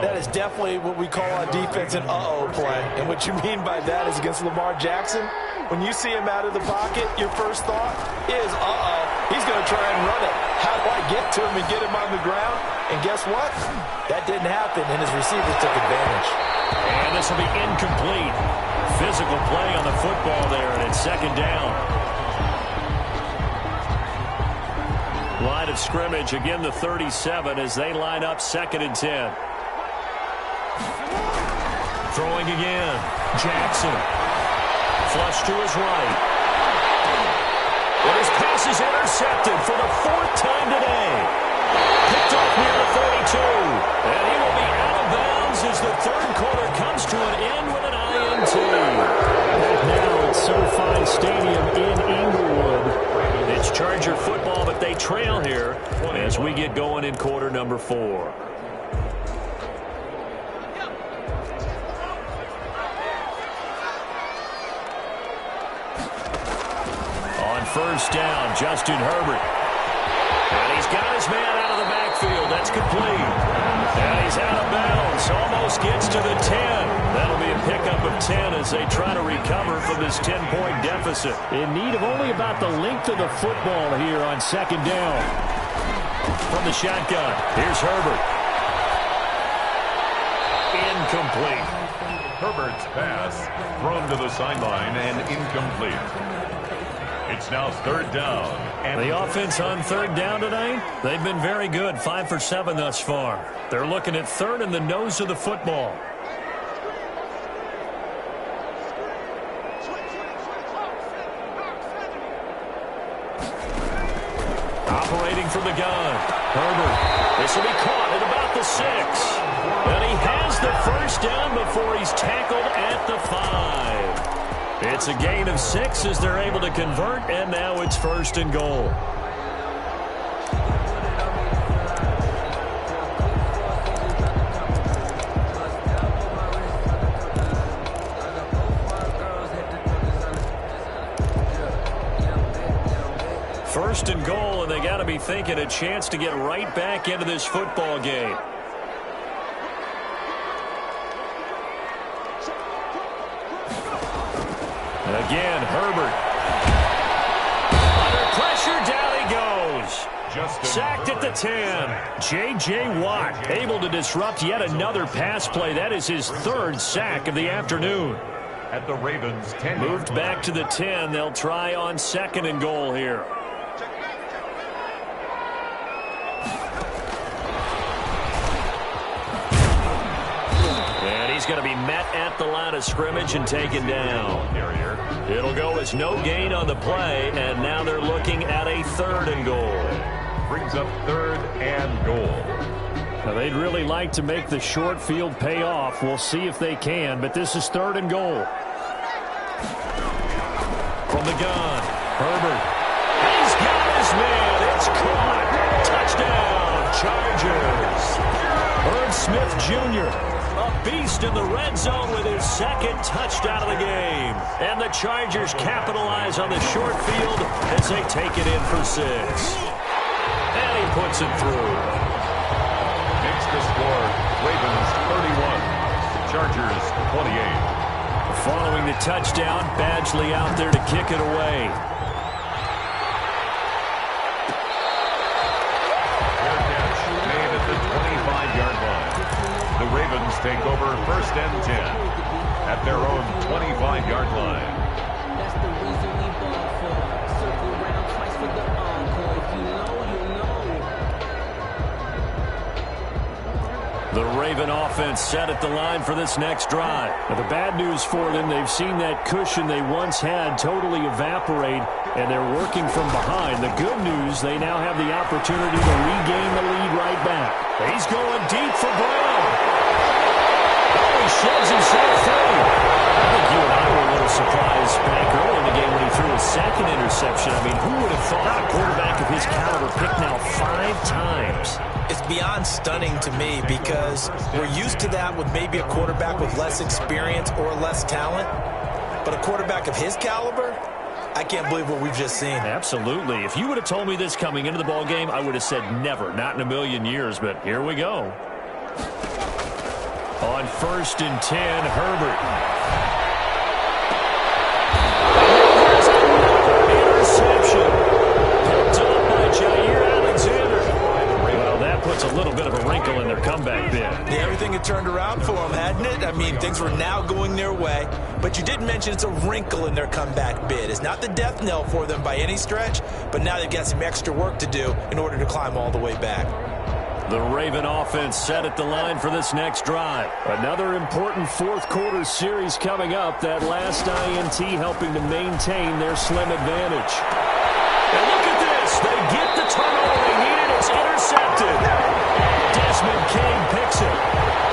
That is definitely what we call a defense an uh-oh play. And what you mean by that is against Lamar Jackson, when you see him out of the pocket, your first thought is, uh-oh, he's going to try and run it. How do I get to him and get him on the ground? And guess what? That didn't happen, and his receivers took advantage. And this will be incomplete. Physical play on the football there, and it's second down. Line of scrimmage, again the 37 as they line up second and 10. Throwing again. Jackson. Flush to his right. And his pass is intercepted for the fourth time today. Picked off near the 32. And he will be out of bounds as the third quarter comes to an end with an INT. Right now it's SoFi Stadium in Inglewood. It's Charger football, but they trail here as we get going in quarter number 4. On first down, Justin Herbert. And he's got his man out of the backfield. That's complete. And he's out of bounds. Almost gets to the 10. That'll be a pickup of 10 as they try to recover from this 10-point deficit. In need of only about the length of the football here on second down. From the shotgun, here's Herbert. Incomplete. Herbert's pass thrown to the sideline and incomplete. It's now third down. And the offense on third down tonight, they've been very good, 5 for 7 thus far. They're looking at third in the nose of the football. Operating from the gun, Herbert. This will be caught at about the 6. And he has the first down before he's tackled at the 5. It's a gain of 6 as they're able to convert, and now it's first and goal. First and goal, and they got to be thinking a chance to get right back into this football game. Again, Herbert. Under pressure, down he goes. Sacked at the 10. J.J. Watt able to disrupt yet another pass play. That is his third sack of the afternoon. At the Ravens 10. Moved back to the 10. They'll try on second and goal here. And he's going to be met at the line of scrimmage and taken down. It'll go as no gain on the play, and now they're looking at a third and goal. Brings up third and goal. Now, they'd really like to make the short field pay off. We'll see if they can, but this is third and goal. From the gun, Herbert. He's got his man. It's caught. Touchdown, Chargers. Herb Smith Jr., a beast in the red zone with his second touchdown of the game. And the Chargers capitalize on the short field as they take it in for 6. And he puts it through. Makes the score Ravens 31, Chargers 28. Following the touchdown, Badgley out there to kick it away. Fair catch made at the 25-yard line. The Ravens take over first and 10 at their own 25-yard line. That's the reason we ball for. Circle around twice for the encore. If you know, you know. The Raven offense set at the line for this next drive. Now, the bad news for them, they've seen that cushion they once had totally evaporate, and they're working from behind. The good news, they now have the opportunity to regain the lead right back. He's going deep for Brown. Oh, he shoves himself free. I think you and I were a little surprised back early in the game when he threw his second interception. I mean, who would have thought a quarterback of his caliber picked now 5 times? It's beyond stunning to me because we're used to that with maybe a quarterback with less experience or less talent. But a quarterback of his caliber, I can't believe what we've just seen. Absolutely. If you would have told me this coming into the ball game, I would have said never, not in a million years. But here we go. On first and 10, Herbert. Interception. Picked up by Jair Alexander. Well, that puts a little bit of a wrinkle in their comeback bid. Yeah, everything had turned around for them, hadn't it? I mean, things were now going their way. But you did mention it's a wrinkle in their comeback bid. It's not the death knell for them by any stretch, but now they've got some extra work to do in order to climb all the way back. The Raven offense set at the line for this next drive. Another important fourth quarter series coming up. That last INT helping to maintain their slim advantage. And look at this. They get the turnover they needed. It's intercepted. Desmond King picks it.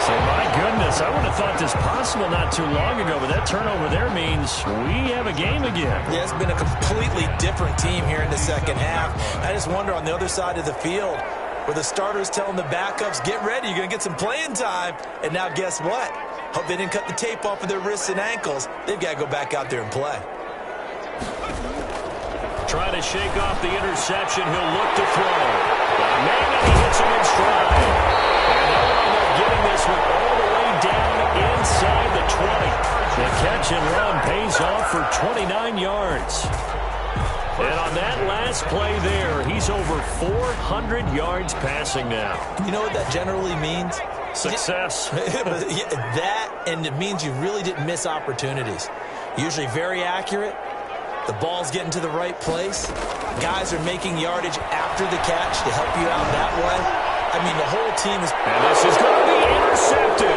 So, my goodness, I would have thought this possible not too long ago, but that turnover there means we have a game again. Yeah, it's been a completely different team here in the second half. I just wonder on the other side of the field, where the starters telling the backups, get ready, you're going to get some playing time. And now guess what? Hope they didn't cut the tape off of their wrists and ankles. They've got to go back out there and play. trying to shake off the interception. He'll look to throw. Man, and he hits him in stride. And they'll wind up getting this one all the way down inside the 20. The catch and run pays off for 29 yards. And on that last play there, he's over 400 yards passing now. You know what that generally means? Success. That, and it means you really didn't miss opportunities. Usually very accurate. The ball's getting to the right place. Guys are making yardage after the catch to help you out that way. I mean, the whole team is... And this is going to be intercepted.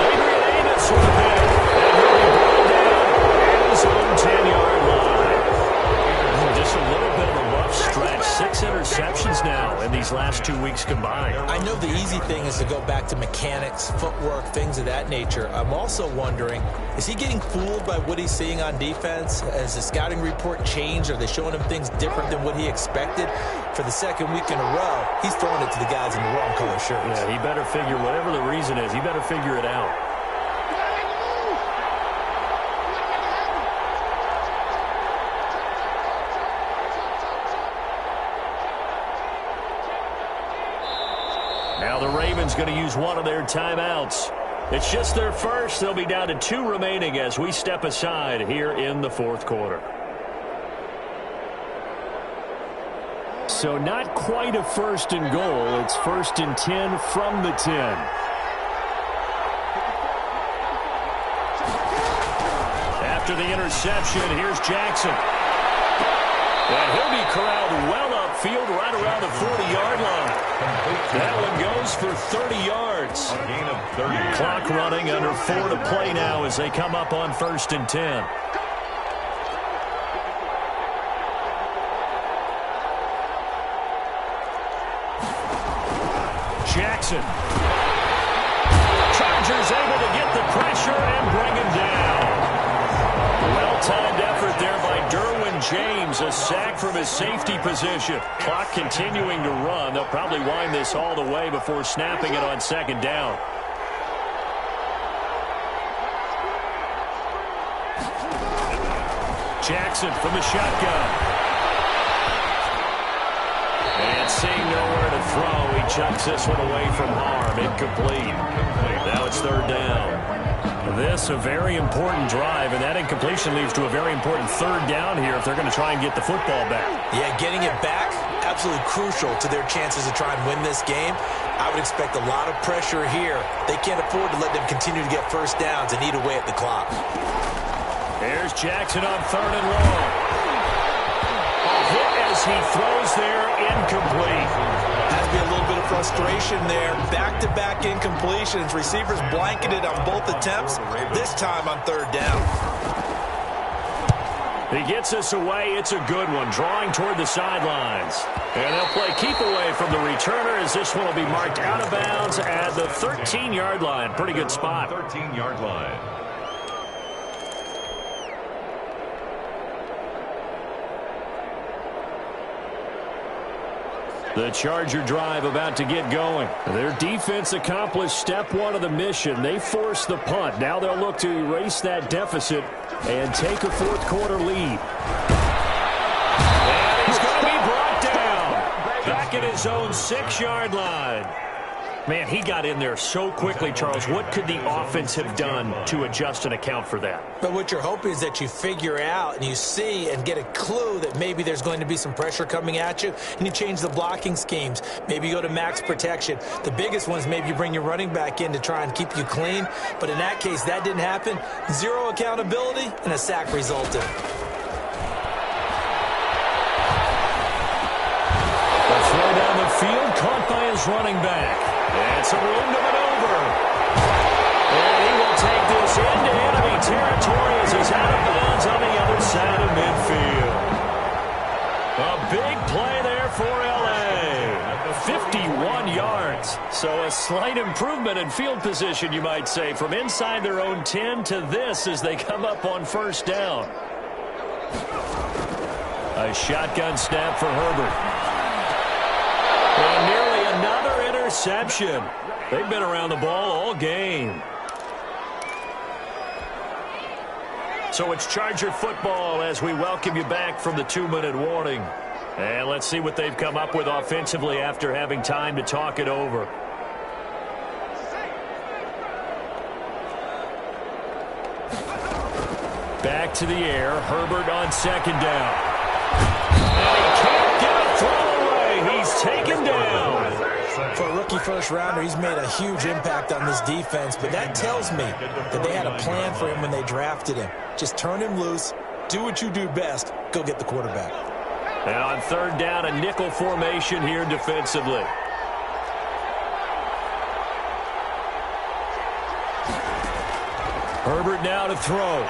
Adrian Amos with a hit. And he'll be brought down at his own 10-yard line. Just a little bit of a rough stretch. 6 interceptions now in these last 2 weeks combined. I know the easy thing is to go back to mechanics, footwork, things of that nature. I'm also wondering, is he getting fooled by what he's seeing on defense? Has the scouting report changed? Are they showing him things different than what he expected? For the second week in a row, he's throwing it to the guys in the wrong color shirts. Yeah, he better figure, whatever the reason is, he better figure it out. Now the Ravens going to use one of their timeouts. It's just their first. They'll be down to 2 remaining as we step aside here in the fourth quarter. So not quite a first and goal. It's 1st and 10 from the 10. After the interception, here's Jackson. And he'll be corralled well upfield right around the 40-yard line. That one goes for 30 yards. A gain of 30. Clock running, under 4 to play now as they come up on 1st and 10. Jackson. Chargers able to get the pressure and bring him down. Well-timed effort there by Derwin James. A sack from his safety position. Clock continuing to run. They'll probably wind this all the way before snapping it on 2nd down. Jackson from the shotgun. And seeing nowhere to throw, he chucks this one away from harm. Incomplete. Now it's 3rd down. This a very important drive, and that incompletion leads to a very important 3rd down here if they're going to try and get the football back. Yeah, getting it back, absolutely crucial to their chances to try and win this game. I would expect a lot of pressure here. They can't afford to let them continue to get first downs and eat away at the clock. There's Jackson on 3rd and long. Hit as he throws there, incomplete. Has to be a little bit of frustration there. Back-to-back incompletions. Receivers blanketed on both attempts, this time on 3rd down. He gets us away. It's a good one, drawing toward the sidelines. And they'll play keep away from the returner as this one will be marked out of bounds at the 13-yard line. Pretty good spot. 13-yard line. The Charger drive about to get going. Their defense accomplished step 1 of the mission. They forced the punt. Now they'll look to erase that deficit and take a fourth quarter lead. And he's going to be brought down. Back at his own 6-yard line. Man, he got in there so quickly, Charles. What could the offense have done to adjust and account for that? But what you're hoping is that you figure out and you see and get a clue that maybe there's going to be some pressure coming at you, and you change the blocking schemes. Maybe you go to max protection. The biggest one is maybe you bring your running back in to try and keep you clean. But in that case, that didn't happen. 0 accountability, and a sack resulted. The throw down the field, caught by his running back. And some room to maneuver. And he will take this into enemy territory as he's out of bounds on the other side of midfield. A big play there for L.A. 51 yards. So a slight improvement in field position, you might say, from inside their own 10 to this as they come up on 1st down. A shotgun snap for Herbert. And nearly another interception. They've been around the ball all game. So it's Charger football as we welcome you back from the 2-minute warning. And let's see what they've come up with offensively after having time to talk it over. Back to the air. Herbert on second down. And he can't get a throw away. He's taken down. For a rookie first-rounder, he's made a huge impact on this defense, but that tells me that they had a plan for him when they drafted him. Just turn him loose, do what you do best, go get the quarterback. And on third down, a nickel formation here defensively. Herbert now to throw.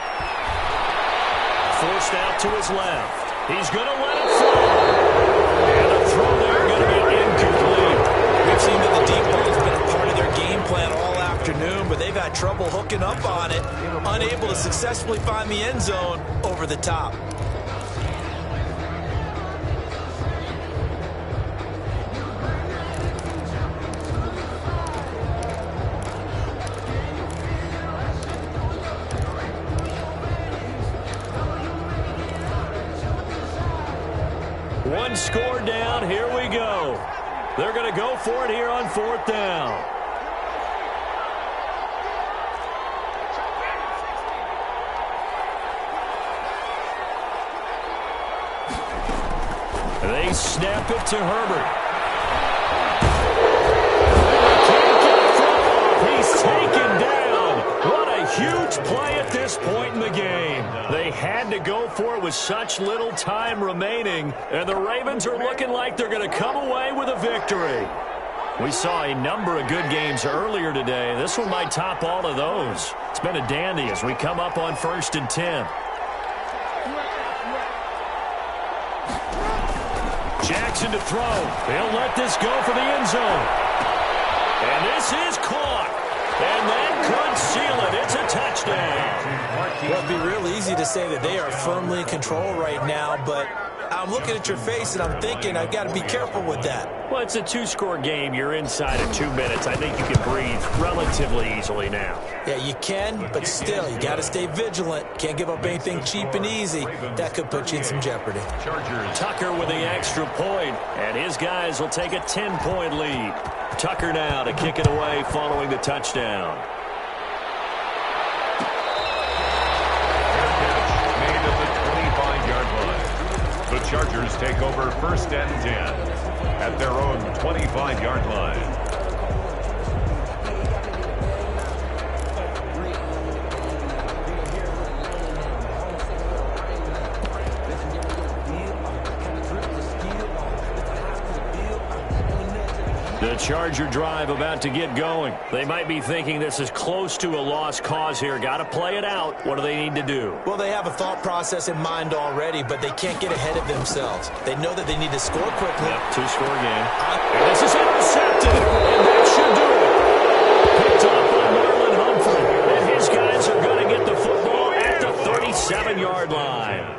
Forced out to his left. He's going to let it fly. And the throw there going to be incomplete. We've seen that the deep ball has been a part of their game plan all afternoon, but they've had trouble hooking up on it, unable to successfully find the end zone over the top. One score down, here we go. They're going to go for it here on fourth down. They snap it to Herbert. Can't get a throw off. He's taken down. What a huge play at this point in the game. They had to go for it with such little time remaining, and the Ravens are looking like they're going to come away with a victory. We saw a number of good games earlier today. This one might top all of those. It's been a dandy as we come up on 1st and 10. Jackson to throw. He'll let this go for the end zone. And this is caught. And that could seal it. It's a touchdown. Well, it'd be real easy to say that they are firmly in control right now, but I'm looking at your face and I'm thinking I've got to be careful with that. Well, it's a 2-score game. You're inside of 2 minutes. I think you can breathe relatively easily now. Yeah, you can, but still, you got to stay vigilant. Can't give up anything cheap and easy. That could put you in some jeopardy. Tucker with the extra point, and his guys will take a 10-point lead. Tucker now to kick it away following the touchdown. Made at the 25-yard line. The Chargers take over 1st and 10 at their own 25-yard line. The Charger drive about to get going. They might be thinking this is close to a lost cause here. Got to play it out. What do they need to do? Well, they have a thought process in mind already, but they can't get ahead of themselves. They know that they need to score quickly. Yep, 2-score game. And this is intercepted. And that should do it. Picked off by Marlon Humphrey. And his guys are going to get the football at the 37-yard line.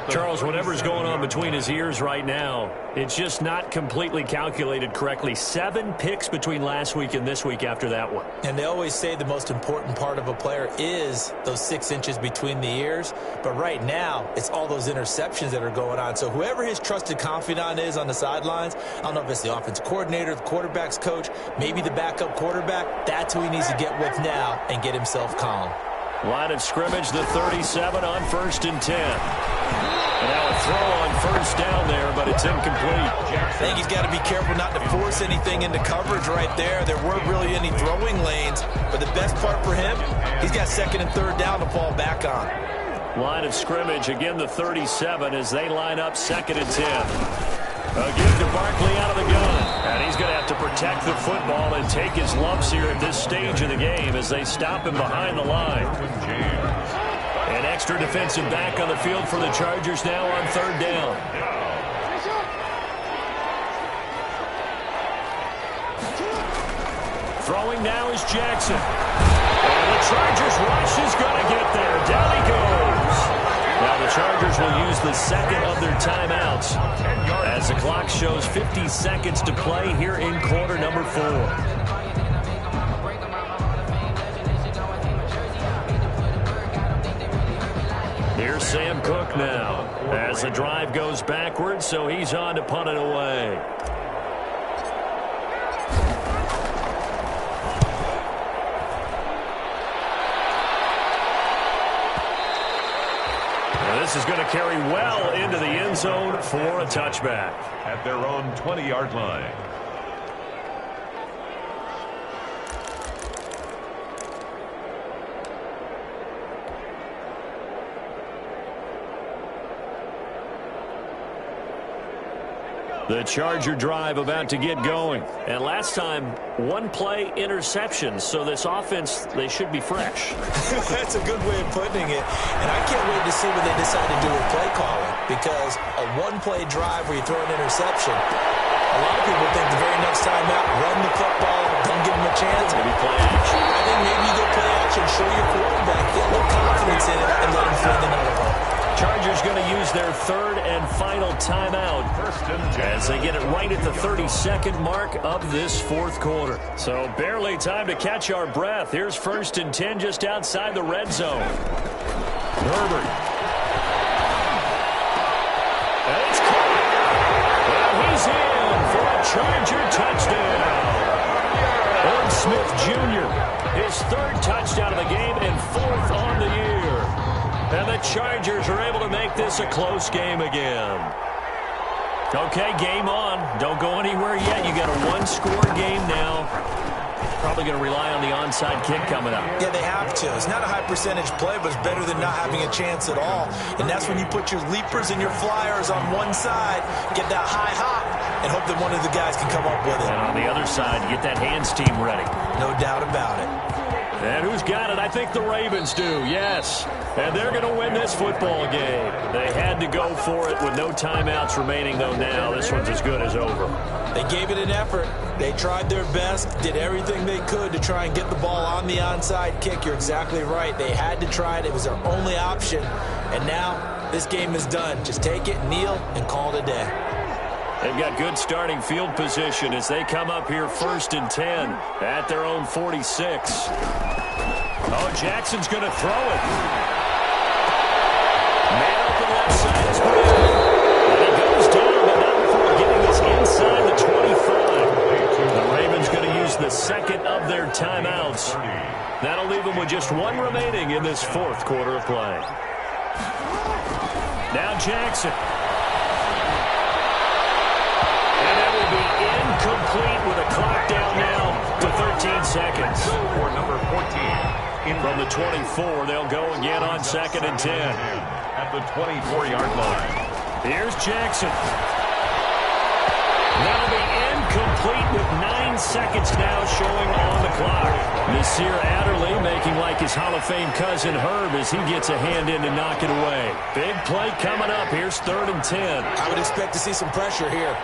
Charles, whatever's going on between his ears right now, it's just not completely calculated correctly. 7 picks between last week and this week after that one. And they always say the most important part of a player is those 6 inches between the ears. But right now, it's all those interceptions that are going on. So whoever his trusted confidant is on the sidelines, I don't know if it's the offensive coordinator, the quarterback's coach, maybe the backup quarterback, that's who he needs to get with now and get himself calm. Line of scrimmage, the 37 on 1st and 10. And now a throw on 1st down there, but it's incomplete. I think he's got to be careful not to force anything into coverage right there. There weren't really any throwing lanes, but the best part for him, he's got 2nd and 3rd down to fall back on. Line of scrimmage, again the 37 as they line up 2nd and 10. A give to Barkley out of the gun. And he's going to have to protect the football and take his lumps here at this stage of the game as they stop him behind the line. An extra defensive back on the field for the Chargers now on 3rd down. Throwing now is Jackson. And the Chargers rush is going to get there. Down he goes. Now the Chargers will use the 2nd of their timeouts as the clock shows 50 seconds to play here in quarter number 4. Here's Sam Cook now as the drive goes backwards, so he's on to punt it away. Now this is going to carry well into the end zone for a touchback. At their own 20-yard line. The Charger drive about to get going. And last time, one-play interceptions. So this offense, they should be fresh. That's a good way of putting it. And I can't wait to see what they decide to do with play calling. Because a one-play drive where you throw an interception, a lot of people think the very next time out, run the football, don't give them a chance. Maybe play action. I think maybe you go play action, show your quarterback, get a little confidence in it, and let him fling another one. Chargers going to use their third and final timeout as they get it right at the 32nd mark of this fourth quarter. So barely time to catch our breath. Here's 1st and 10 just outside the red zone. Herbert. And it's caught. Well, he's in for a Charger touchdown. Irv Smith Jr., his 3rd touchdown of the game and 4th on the year. And the Chargers are able to make this a close game again. Okay, game on. Don't go anywhere yet. You got a one-score game now. Probably going to rely on the onside kick coming up. Yeah, they have to. It's not a high-percentage play, but it's better than not having a chance at all. And that's when you put your leapers and your flyers on one side, get that high hop, and hope that one of the guys can come up with it. And on the other side, get that hands team ready. No doubt about it. And who's got it? I think the Ravens do, yes. And they're going to win this football game. They had to go for it with no timeouts remaining, though now this one's as good as over. They gave it an effort. They tried their best, did everything they could to try and get the ball on the onside kick. You're exactly right. They had to try it. It was their only option. And now this game is done. Just take it, kneel, and call it a day. They've got good starting field position as they come up here 1st and 10 at their own 46. Oh, Jackson's going to throw it. Man open left side is good. And he goes down, but not before getting this inside the 25. The Ravens going to use the 2nd of their timeouts. That'll leave them with just 1 remaining in this 4th quarter of play. Now Jackson. Incomplete with a clock down now to 13 seconds. For number 14. From the 24, they'll go again on 2nd and 10. At the 24-yard line. Here's Jackson. That'll be incomplete with 9 seconds now showing on the clock. Nasir Adderley making like his Hall of Fame cousin Herb as he gets a hand in to knock it away. Big play coming up. Here's 3rd and 10. I would expect to see some pressure here.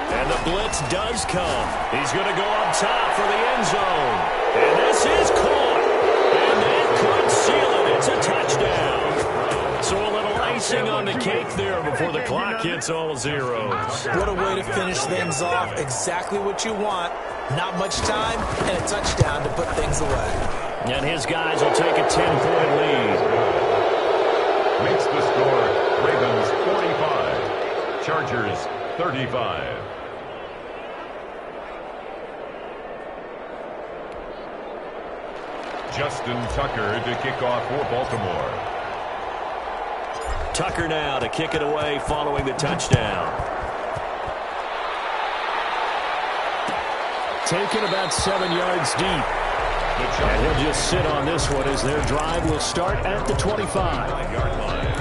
And the blitz does come. He's going to go up top for the end zone. And this is caught. And they could seal it. It's a touchdown. So a little icing on the cake there before the clock hits all zeros. What a way to finish things off. Exactly what you want. Not much time and a touchdown to put things away. And his guys will take a 10-point lead. Makes the score Ravens 45. Chargers 35. Justin Tucker to kick off for Baltimore. Tucker now to kick it away following the touchdown. Taken about 7 yards deep. And he'll just sit on this one as their drive will start at the 25-yard line.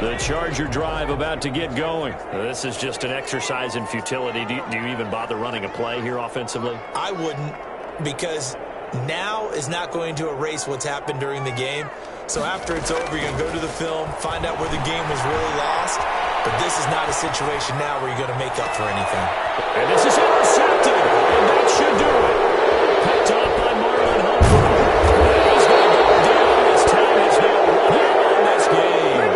The Charger drive about to get going. This is just an exercise in futility. Do you even bother running a play here offensively? I wouldn't, because now is not going to erase what's happened during the game. So after it's over, you're going to go to the film, find out where the game was really lost. But this is not a situation now where you're going to make up for anything. And this is intercepted, and that should do it. Picked up by Marlon Humphrey. He's going to go down. This time has been a run in this game.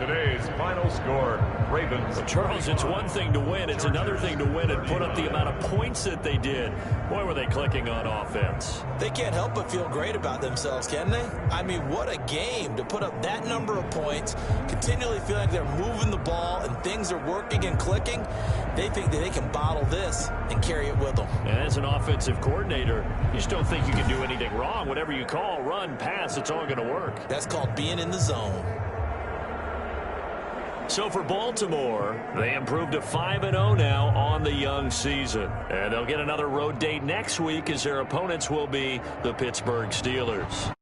Today's final score, Ravens. Charles, it's one thing to win. It's another thing to win and put up the amount of points that they did. Boy, were they clicking on offense. They can't help but feel great about themselves, can they? I mean, what a game to put up that number of points, continually feel like they're moving the ball and things are working and clicking. They think that they can bottle this and carry it with them. And as an offensive coordinator, you just don't think you can do anything wrong. Whatever you call, run, pass, it's all going to work. That's called being in the zone. So for Baltimore, they improved to 5-0 now on the young season. And they'll get another road date next week as their opponents will be the Pittsburgh Steelers.